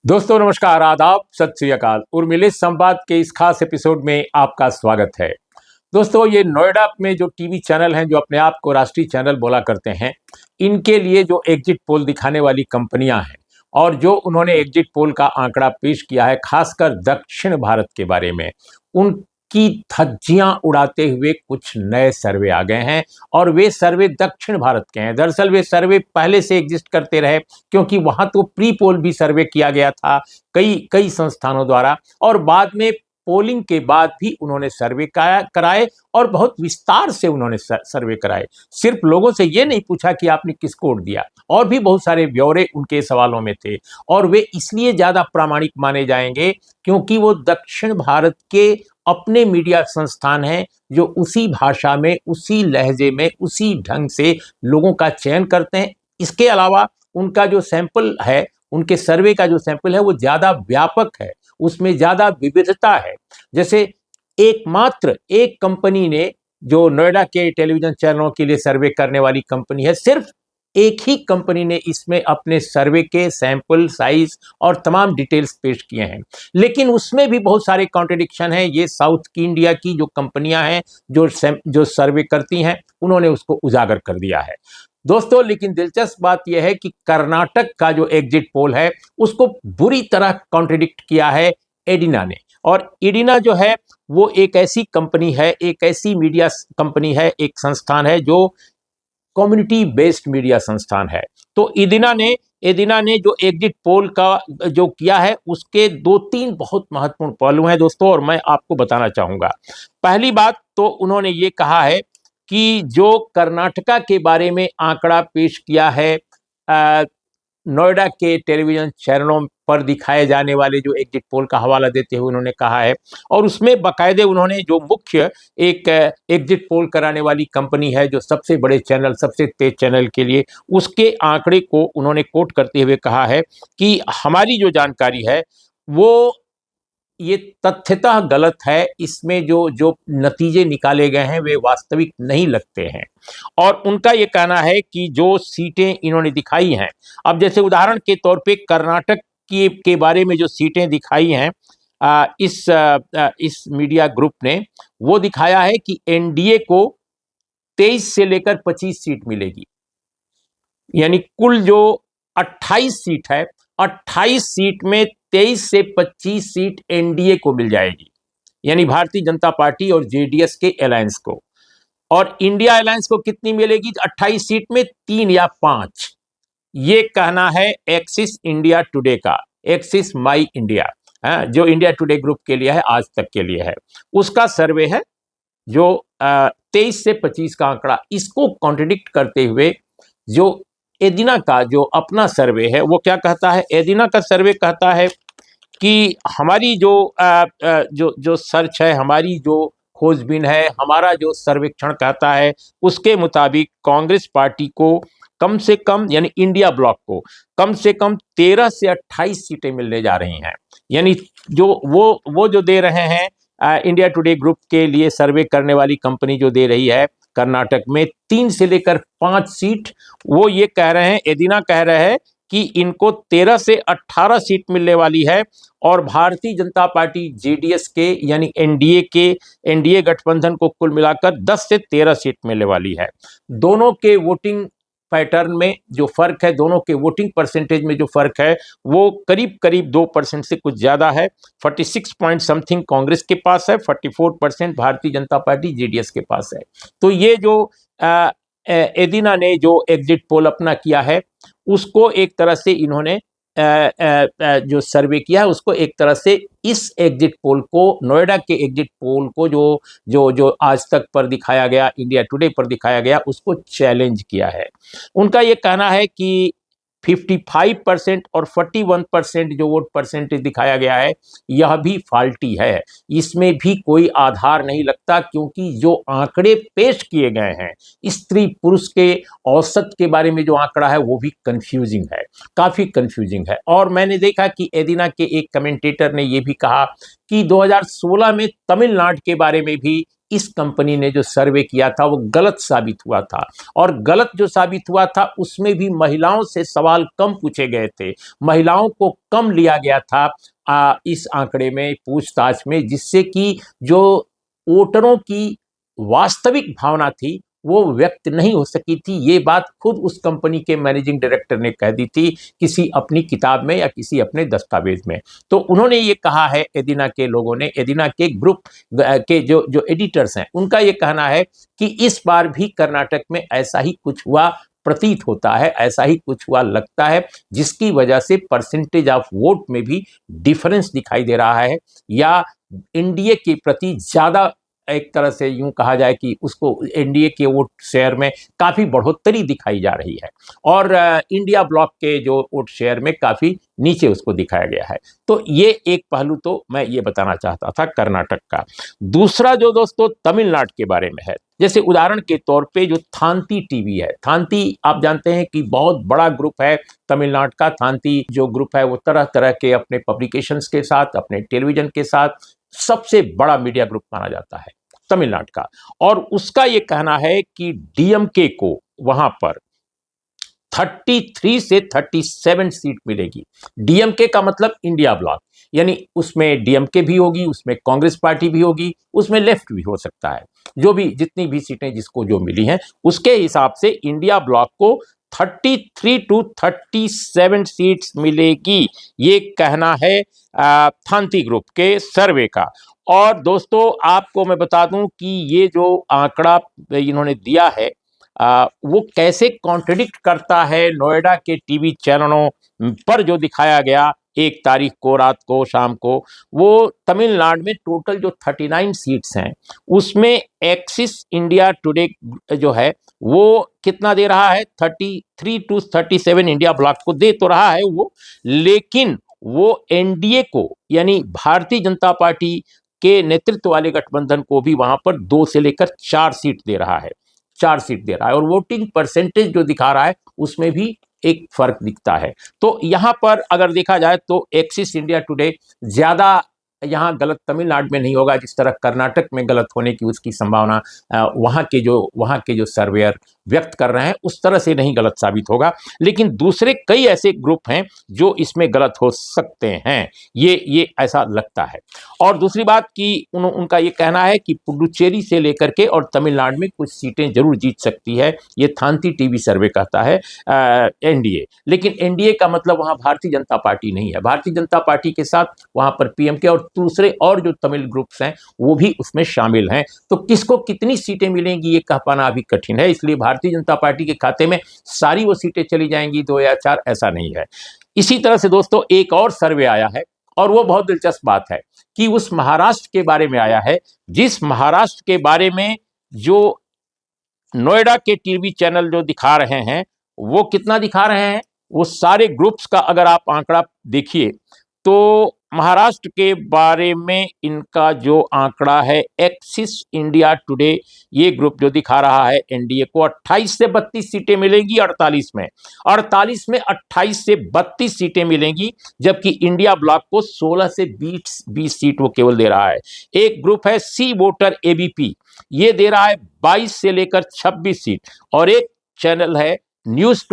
दोस्तों नमस्कार, आदाब, सत श्री अकाल। उर्मिले संवाद के इस खास एपिसोड में आपका स्वागत है। दोस्तों, ये नोएडा में जो टीवी चैनल हैं, जो अपने आप को राष्ट्रीय चैनल बोला करते हैं, इनके लिए जो एग्जिट पोल दिखाने वाली कंपनियां हैं और जो उन्होंने एग्जिट पोल का आंकड़ा पेश किया है, खासकर दक्षिण भारत के बारे में, उनकी धज्जियां उड़ाते हुए कुछ नए सर्वे आ गए हैं। और वे सर्वे दक्षिण भारत के हैं। दरअसल वे सर्वे पहले से एग्जिस्ट करते रहे, क्योंकि वहां तो प्री पोल भी सर्वे किया गया था कई कई संस्थानों द्वारा, और बाद में पोलिंग के बाद भी उन्होंने सर्वे कराए और बहुत विस्तार से उन्होंने सर्वे कराए। सिर्फ लोगों से ये नहीं पूछा कि आपने किसको वोट दिया, और भी बहुत सारे ब्यौरे उनके सवालों में थे। और वे इसलिए ज्यादा प्रामाणिक माने जाएंगे क्योंकि वो दक्षिण भारत के अपने मीडिया संस्थान हैं, जो उसी भाषा में, उसी लहजे में, उसी ढंग से लोगों का चयन करते हैं। इसके अलावा उनका जो सैंपल है, उनके सर्वे का जो सैंपल है, वो ज्यादा व्यापक है, उसमें ज्यादा विविधता है। जैसे एकमात्र एक कंपनी ने, जो नोएडा के टेलीविजन चैनलों के लिए सर्वे करने वाली कंपनी है, सिर्फ एक ही कंपनी ने इसमें अपने सर्वे के सैंपल साइज और तमाम डिटेल्स पेश किए हैं। लेकिन उसमें भी बहुत सारे कॉन्ट्रडिक्शन हैं। ये साउथ की इंडिया की जो कंपनियां हैं, जो सर्वे करती हैं, उन्होंने उसको उजागर कर दिया है। दोस्तों, लेकिन दिलचस्प बात यह है कि कर्नाटक का जो एग्जिट पोल है, उसको बुरी तरह कॉन्ट्रडिक्ट किया है एडिना ने। और एडिना जो है, वो एक ऐसी कंपनी है, एक ऐसी मीडिया कंपनी है, एक संस्थान है जो कम्युनिटी बेस्ड मीडिया संस्थान है। तो एडिना ने जो एग्जिट पोल का जो किया है, उसके दो तीन बहुत महत्वपूर्ण पहलू हैं दोस्तों, और मैं आपको बताना चाहूंगा। पहली बात तो उन्होंने ये कहा है कि जो कर्नाटका के बारे में आंकड़ा पेश किया है नोएडा के टेलीविजन चैनलों पर दिखाए जाने वाले जो एग्जिट पोल का हवाला देते हुए उन्होंने कहा है, और उसमें बाकायदे उन्होंने जो मुख्य एक एग्जिट पोल कराने वाली कंपनी है, जो सबसे बड़े चैनल, सबसे तेज चैनल के लिए, उसके आंकड़े को उन्होंने कोट करते हुए कहा है कि हमारी जो जानकारी है वो ये तथ्यतः गलत है। इसमें जो जो नतीजे निकाले गए हैं वे वास्तविक नहीं लगते हैं। और उनका ये कहना है कि जो सीटें इन्होंने दिखाई हैं, अब जैसे उदाहरण के तौर पे कर्नाटक के बारे में जो सीटें दिखाई हैं, इस मीडिया ग्रुप ने वो दिखाया है कि एनडीए को 23 से लेकर 25 सीट मिलेगी। यानी कुल जो 28 सीट है, 28 सीट में 23 से 25 सीट एनडीए को मिल जाएगी, यानी भारतीय जनता पार्टी और जेडीएस के अलायंस को। और इंडिया अलायंस को कितनी मिलेगी 28 सीट में? 3 या 5। ये कहना है एक्सिस इंडिया टुडे का, एक्सिस माई इंडिया, जो इंडिया टुडे ग्रुप के लिए है, आज तक के लिए है, उसका सर्वे है, जो 23 से 25 का आंकड़ा। इसको कॉन्ट्रडिक्ट करते हुए जो एडिना का जो अपना सर्वे है, वो क्या कहता है? एडिना का सर्वे कहता है कि हमारी जो सर्च है, हमारी जो खोजबीन है, हमारा जो सर्वेक्षण कहता है, उसके मुताबिक कांग्रेस पार्टी को कम से कम, यानी इंडिया ब्लॉक को कम से कम 13 से 28 सीटें मिलने जा रही हैं। यानी जो वो जो दे रहे हैं, इंडिया टुडे ग्रुप के लिए सर्वे करने वाली कंपनी जो दे रही है कर्नाटक में 3 से लेकर 5 सीट, वो ये कह रहे हैं, एडिना कह रहे हैं कि इनको 13 से 18 सीट मिलने वाली है। और भारतीय जनता पार्टी जेडीएस के, यानी एनडीए गठबंधन को कुल मिलाकर 10 से 13 सीट मिलने वाली है। दोनों के वोटिंग पैटर्न में जो फर्क है, दोनों के वोटिंग परसेंटेज में जो फर्क है, वो करीब करीब 2% से कुछ ज्यादा है। 46 पॉइंट समथिंग कांग्रेस के पास है, 44% भारतीय जनता पार्टी जेडीएस के पास है। तो ये जो एडिना ने जो एग्जिट पोल अपना किया है, उसको एक तरह से इन्होंने जो सर्वे किया है, उसको एक तरह से इस एग्जिट पोल को, नोएडा के एग्जिट पोल को जो जो जो आज तक पर दिखाया गया, इंडिया टुडे पर दिखाया गया, उसको चैलेंज किया है। उनका ये कहना है कि 55% और 41% जो वोट परसेंटेज दिखाया गया है, यह भी फाल्टी है। इसमें भी कोई आधार नहीं लगता, क्योंकि जो आंकड़े पेश किए गए हैं, स्त्री पुरुष के औसत के बारे में जो आंकड़ा है, वो भी कंफ्यूजिंग है, काफी कंफ्यूजिंग है। और मैंने देखा कि एडिना के एक कमेंटेटर ने यह भी कहा कि 2016 में तमिलनाडु के बारे में भी इस कंपनी ने जो सर्वे किया था वो गलत साबित हुआ था, और गलत जो साबित हुआ था उसमें भी महिलाओं से सवाल कम पूछे गए थे, महिलाओं को कम लिया गया था इस आंकड़े में, पूछताछ में, जिससे कि जो वोटरों की वास्तविक भावना थी वो व्यक्त नहीं हो सकी थी। ये बात खुद उस कंपनी के मैनेजिंग डायरेक्टर ने कह दी थी किसी अपनी किताब में या किसी अपने दस्तावेज में। तो उन्होंने ये कहा है, एदिना के लोगों ने, एदिना के ग्रुप के जो जो एडिटर्स हैं, उनका ये कहना है कि इस बार भी कर्नाटक में ऐसा ही कुछ हुआ प्रतीत होता है, ऐसा ही कुछ हुआ लगता है, जिसकी वजह से परसेंटेज ऑफ वोट में भी डिफरेंस दिखाई दे रहा है, या एनडीए के प्रति ज्यादा, एक तरह से यूं कहा जाए कि उसको एनडीए के वोट शेयर में काफी बढ़ोतरी दिखाई जा रही है, और इंडिया ब्लॉक के जो वोट शेयर में काफी नीचे उसको दिखाया गया है। तो ये एक पहलू तो मैं ये बताना चाहता था कर्नाटक का। दूसरा जो दोस्तों तमिलनाडु के बारे में है, जैसे उदाहरण के तौर पे जो थांती टीवी है, थांती आप जानते हैं कि बहुत बड़ा ग्रुप है तमिलनाडु का। थांती जो ग्रुप है वो तरह तरह के अपने पब्लिकेशंस के साथ, अपने टेलीविजन के साथ सबसे बड़ा मीडिया ग्रुप माना जाता है तमिलनाडु का, और उसका ये कहना है कि डीएमके को वहां पर 33 से 37 सीट मिलेगी। डीएमके का मतलब इंडिया ब्लॉक, यानी उसमें डीएमके भी होगी, उसमें कांग्रेस पार्टी भी होगी, उसमें लेफ्ट भी हो सकता है, जो भी जितनी भी सीटें जिसको जो मिली हैं उसके हिसाब से इंडिया ब्लॉक को 33 टू 37 सीट्स मिलेगी, ये कहना है थांती ग्रुप के सर्वे का। और दोस्तों आपको मैं बता दूं कि ये जो आंकड़ा इन्होंने दिया है वो कैसे कॉन्ट्रडिक्ट करता है नोएडा के टीवी चैनलों पर जो दिखाया गया 1 तारीख को रात को शाम को। वो तमिलनाडु में टोटल जो 39 सीट्स हैं उसमें एक्सिस इंडिया टुडे जो है वो कितना दे रहा है, 33 टू 37 इंडिया ब्लॉक को दे तो रहा है वो, लेकिन वो एनडीए को यानी भारतीय जनता पार्टी के नेतृत्व वाले गठबंधन को भी वहां पर 2 से लेकर 4 सीट दे रहा है, 4 सीट दे रहा है, और वोटिंग परसेंटेज जो दिखा रहा है उसमें भी एक फर्क दिखता है। तो यहां पर अगर देखा जाए तो एक्सिस इंडिया टुडे ज्यादा यहाँ गलत तमिलनाडु में नहीं होगा जिस तरह कर्नाटक में गलत होने की उसकी संभावना वहाँ के जो सर्वेयर व्यक्त कर रहे हैं उस तरह से नहीं गलत साबित होगा, लेकिन दूसरे कई ऐसे ग्रुप हैं जो इसमें गलत हो सकते हैं, ये ऐसा लगता है। और दूसरी बात कि उनका ये कहना है कि पुडुचेरी से लेकर के और तमिलनाडु में कुछ सीटें जरूर जीत सकती है, ये थांती टीवी सर्वे कहता है एनडीए, लेकिन एनडीए का मतलब वहाँ भारतीय जनता पार्टी नहीं है, भारतीय जनता पार्टी के साथ वहाँ पर पीएमके और दूसरे और जो तमिल ग्रुप्स हैं वो भी उसमें शामिल हैं। तो किसको कितनी सीटें मिलेंगी ये कह पाना अभी कठिन है, इसलिए भारतीय जनता पार्टी के खाते में सारी वो सीटें चली जाएंगी 2 या 4, ऐसा नहीं है। इसी तरह से दोस्तों एक और सर्वे आया है और वो बहुत दिलचस्प बात है कि उस महाराष्ट्र के बारे में आया है, जिस महाराष्ट्र के बारे में जो नोएडा के टीवी चैनल जो दिखा रहे हैं वो कितना दिखा रहे हैं, वो सारे ग्रुप्स का अगर आप आंकड़ा देखिए तो महाराष्ट्र के बारे में इनका जो आंकड़ा है एक्सिस इंडिया टुडे, ये ग्रुप जो दिखा रहा है एनडीए को 28 से 32 सीटें मिलेंगी, 48 में 28 से 32 सीटें मिलेंगी, जबकि इंडिया ब्लॉक को 16 से 20 सीट वो केवल दे रहा है। एक ग्रुप है सी वोटर एबीपी, ये दे रहा है 22 से लेकर 26 सीट, और एक चैनल है न्यूज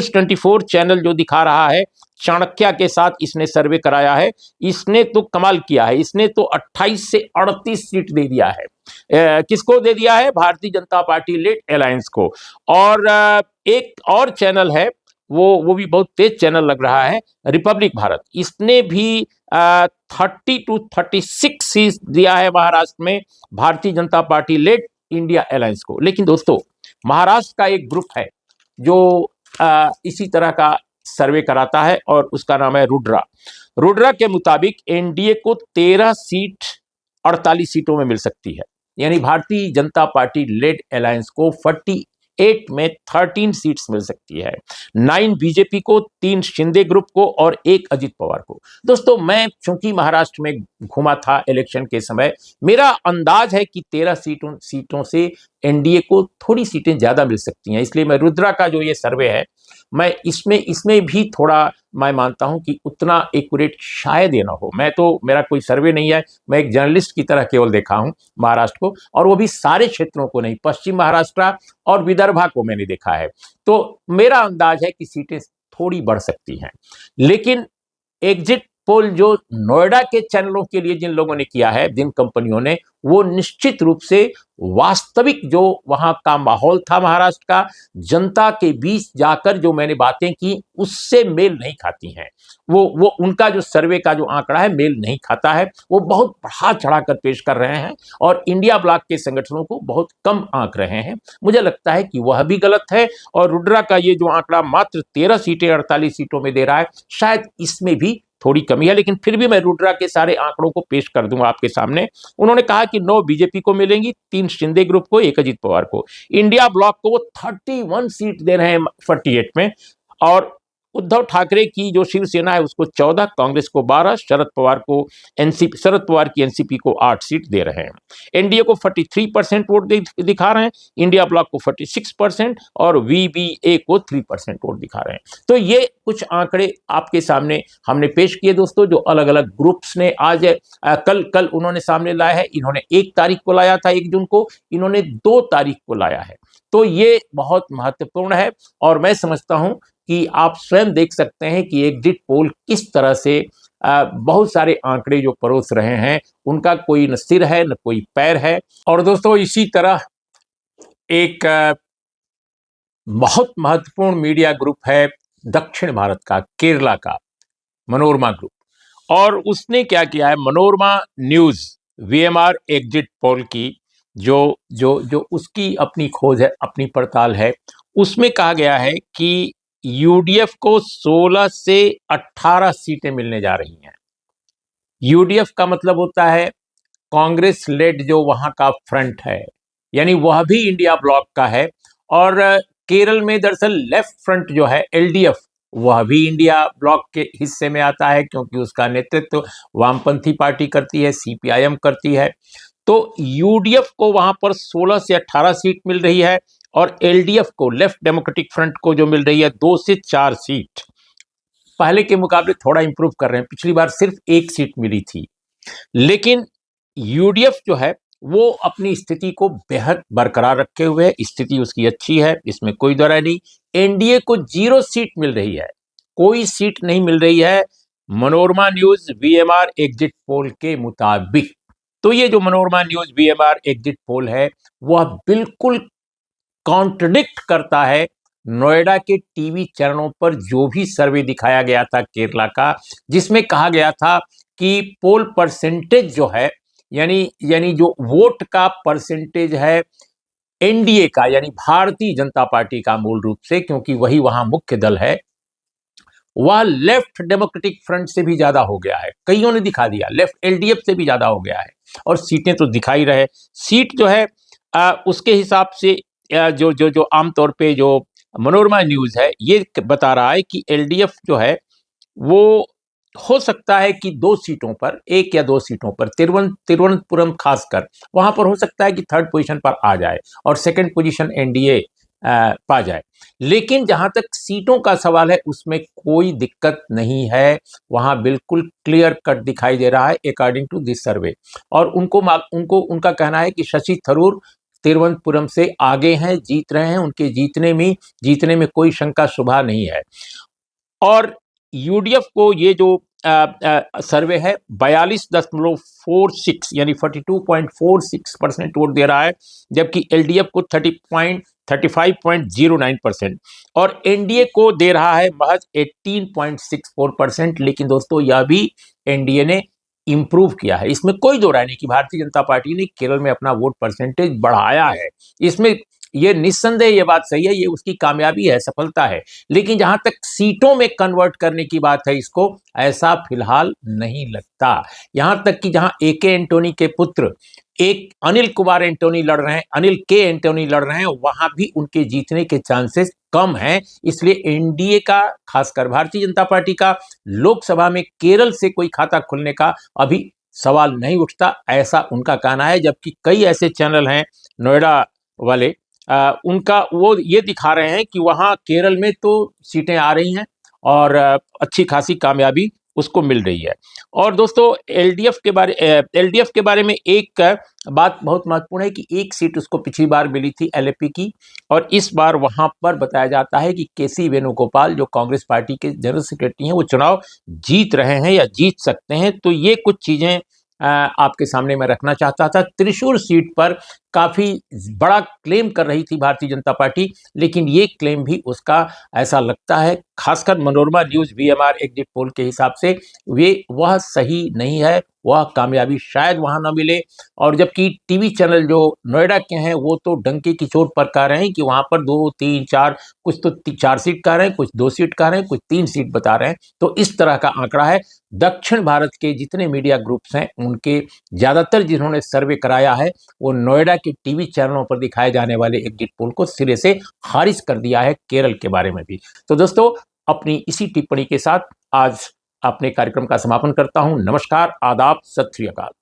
24 चैनल जो दिखा रहा है चाणक्य के साथ इसने सर्वे कराया है, इसने तो कमाल किया है, इसने तो 28 से 38 सीट दे दिया है। किसको दे दिया है? Bharatiya Janata party lead alliance को। और एक और चैनल है वो भी बहुत तेज चैनल लग रहा है, रिपब्लिक भारत, इसने भी 30 टू 36 सीट दिया है महाराष्ट्र में Bharatiya Janata party lead India alliance को। लेकिन दोस्तों महाराष्ट्र का एक ग्रुप है जो इसी तरह का सर्वे कराता है और उसका नाम है रुड्रा के मुताबिक एनडीए को 13 सीट 48 सीटों में मिल सकती है, यानी Bharatiya Janata party lead alliance को 48 में 13 सीट्स मिल सकती है, 9 बीजेपी को, 3 शिंदे ग्रुप को और 1 अजित पवार को। दोस्तों मैं चूंकि महाराष्ट्र में घूमा था इलेक्शन के समय, मेरा अंदाज है कि 13 सीटों से एनडीए को थोड़ी सीटें ज्यादा मिल सकती हैं, इसलिए मैं रुद्रा का जो ये सर्वे है मैं इसमें इसमें भी थोड़ा मैं मानता हूं कि उतना एक्यूरेट शायद ये ना हो। मैं तो, मेरा कोई सर्वे नहीं है, मैं एक जर्नलिस्ट की तरह केवल देखा हूं महाराष्ट्र को, और वो भी सारे क्षेत्रों को नहीं, पश्चिम महाराष्ट्र और विदर्भा को मैंने देखा है। तो मेरा अंदाज है कि सीटें थोड़ी बढ़ सकती हैं। लेकिन एग्जिट पोल जो नोएडा के चैनलों के लिए जिन लोगों ने किया है, जिन कंपनियों ने, वो निश्चित रूप से वास्तविक जो वहां का माहौल था महाराष्ट्र का, जनता के बीच जाकर जो मैंने बातें की, उससे मेल नहीं खाती हैं। वो उनका जो सर्वे का जो आंकड़ा है मेल नहीं खाता है। वो बहुत बढ़ा चढ़ाकर पेश कर रहे हैं और इंडिया ब्लॉक के संगठनों को बहुत कम आंक रहे हैं। मुझे लगता है कि वह भी गलत है। और रुद्रा का ये जो आंकड़ा मात्र 13 सीटें 48 सीटों में दे रहा है, शायद इसमें भी थोड़ी कमी है। लेकिन फिर भी मैं रुद्रा के सारे आंकड़ों को पेश कर दूंगा आपके सामने। उन्होंने कहा कि 9 बीजेपी को मिलेंगी, 3 शिंदे ग्रुप को, 1 अजीत पवार को। इंडिया ब्लॉक को वो 31 सीट दे रहे हैं 48 में, और उद्धव ठाकरे की जो शिवसेना है उसको 14, कांग्रेस को 12, शरद पवार की एनसीपी को 8 सीट दे रहे हैं। एनडीए को 43% वोट दिखा रहे हैं, इंडिया ब्लॉक को 46% और वीबीए को 3% वोट दिखा रहे हैं। तो ये कुछ आंकड़े आपके सामने हमने पेश किए दोस्तों, जो अलग अलग ग्रुप्स ने आज कल उन्होंने सामने लाया है। इन्होंने 1 तारीख को लाया था, 1 जून को, इन्होंने 2 तारीख को लाया है। तो ये बहुत महत्वपूर्ण है, और मैं समझता हूं कि आप स्वयं देख सकते हैं कि एग्जिट पोल किस तरह से बहुत सारे आंकड़े जो परोस रहे हैं, उनका कोई न सिर है न कोई पैर है। और दोस्तों, इसी तरह एक बहुत महत्वपूर्ण मीडिया ग्रुप है दक्षिण भारत का, केरला का, मनोरमा ग्रुप। और उसने क्या किया है, Manorama news VMR exit poll की जो जो जो उसकी अपनी खोज है, अपनी पड़ताल है, उसमें कहा गया है कि यूडीएफ को 16 से 18 सीटें मिलने जा रही हैं। यूडीएफ का मतलब होता है कांग्रेस लेड जो वहां का फ्रंट है, यानी वह भी इंडिया ब्लॉक का है। और केरल में दरअसल लेफ्ट फ्रंट जो है एलडीएफ, वह भी इंडिया ब्लॉक के हिस्से में आता है, क्योंकि उसका नेतृत्व वामपंथी पार्टी करती है, सीपीआईएम करती है। तो यूडीएफ को वहां पर 16 से 18 सीट मिल रही है, और एलडीएफ को, लेफ्ट डेमोक्रेटिक फ्रंट को जो मिल रही है 2 से 4 सीट। पहले के मुकाबले थोड़ा इंप्रूव कर रहे हैं, पिछली बार सिर्फ 1 सीट मिली थी। लेकिन यूडीएफ जो है वो अपनी स्थिति को बेहद बरकरार रखे हुए है, स्थिति उसकी अच्छी है, इसमें कोई दो राय नहीं। एनडीए को 0 सीट मिल रही है, कोई सीट नहीं मिल रही है Manorama news VMR exit poll के मुताबिक। तो ये जो Manorama news VMR exit poll है, वह बिल्कुल कॉन्ट्रडिक्ट करता है नोएडा के टीवी चैनलों पर जो भी सर्वे दिखाया गया था केरला का, जिसमें कहा गया था कि पोल परसेंटेज जो है, यानी जो वोट का परसेंटेज है एनडीए का, यानी भारतीय जनता पार्टी का मूल रूप से, क्योंकि वही वहां मुख्य दल है, वह लेफ्ट डेमोक्रेटिक फ्रंट से भी ज्यादा हो गया है। कईयों ने दिखा दिया, लेफ्ट एलडीएफ से भी ज्यादा हो गया है। और सीटें तो दिखा ही रहे, सीट जो है उसके हिसाब से जो जो जो आमतौर पे जो मनोरमा न्यूज है ये बता रहा है कि एलडीएफ जो है वो हो सकता है कि 2 सीटों पर, 1 या 2 सीटों पर, तिरुवनंतपुरम खासकर, वहां पर हो सकता है कि 3rd पोजीशन पर आ जाए और 2nd पोजीशन एनडीए पा जाए। लेकिन जहां तक सीटों का सवाल है उसमें कोई दिक्कत नहीं है, वहां बिल्कुल क्लियर कट दिखाई दे रहा है अकॉर्डिंग टू दिस सर्वे। और उनका कहना है कि शशि थरूर तिरुवनंतपुरम से आगे हैं, जीत रहे हैं, उनके जीतने में कोई शंका शुबा नहीं है। और यूडीएफ को ये जो सर्वे है 42.46 यानी 42.46% वोट दे रहा है, जबकि एलडीएफ को 35.09% और एनडीए को दे रहा है महज 18.64%। लेकिन दोस्तों, यह भी एनडीए ने इंप्रूव किया है, इसमें कोई दो राय नहीं कि भारतीय जनता पार्टी ने केरल में अपना वोट परसेंटेज बढ़ाया है। इसमें ये निस्संदेह ये बात सही है, ये उसकी कामयाबी है, सफलता है। लेकिन जहां तक सीटों में कन्वर्ट करने की बात है, इसको ऐसा फिलहाल नहीं लगता। यहां तक कि जहां एके एंटोनी के पुत्र एक अनिल कुमार एंटोनी लड़ रहे हैं, अनिल के एंटोनी लड़ रहे हैं, वहां भी उनके जीतने के चांसेस कम हैं। इसलिए एनडीए का, खासकर भारतीय जनता पार्टी का, लोकसभा में केरल से कोई खाता खुलने का अभी सवाल नहीं उठता, ऐसा उनका कहना है। जबकि कई ऐसे चैनल हैं नोएडा वाले उनका वो ये दिखा रहे हैं कि वहाँ केरल में तो सीटें आ रही हैं और अच्छी खासी कामयाबी उसको मिल रही है। और दोस्तों एलडीएफ के बारे में एक बात बहुत महत्वपूर्ण है कि एक सीट उसको पिछली बार मिली थी एलएपी की, और इस बार वहां पर बताया जाता है कि केसी वेणुगोपाल जो कांग्रेस पार्टी के जनरल सेक्रेटरी हैं वो चुनाव जीत रहे हैं या जीत सकते हैं। तो ये कुछ चीजें आपके सामने मैं रखना चाहता था। त्रिशूर सीट पर काफी बड़ा क्लेम कर रही थी भारतीय जनता पार्टी, लेकिन ये क्लेम भी उसका ऐसा लगता है, खासकर Manorama news VMR exit poll के हिसाब से वह सही नहीं है, वह कामयाबी शायद वहां ना मिले। और जबकि टीवी चैनल जो नोएडा के हैं वो तो डंके की चोट पर कह रहे हैं कि वहां पर 2 3 4, कुछ तो 4 सीट कह रहे हैं, कुछ 2 सीट कह रहे हैं, कुछ 3 सीट बता रहे हैं। तो इस तरह का आंकड़ा है। दक्षिण भारत के जितने मीडिया ग्रुप्स हैं उनके ज्यादातर जिन्होंने सर्वे कराया है वो नोएडा के टीवी चैनलों पर दिखाए जाने वाले एग्जिट पोल को सिरे से खारिज कर दिया है, केरल के बारे में भी। तो दोस्तों, अपनी इसी टिप्पणी के साथ आज अपने कार्यक्रम का समापन करता हूं। नमस्कार, आदाब, सत श्री अकाल।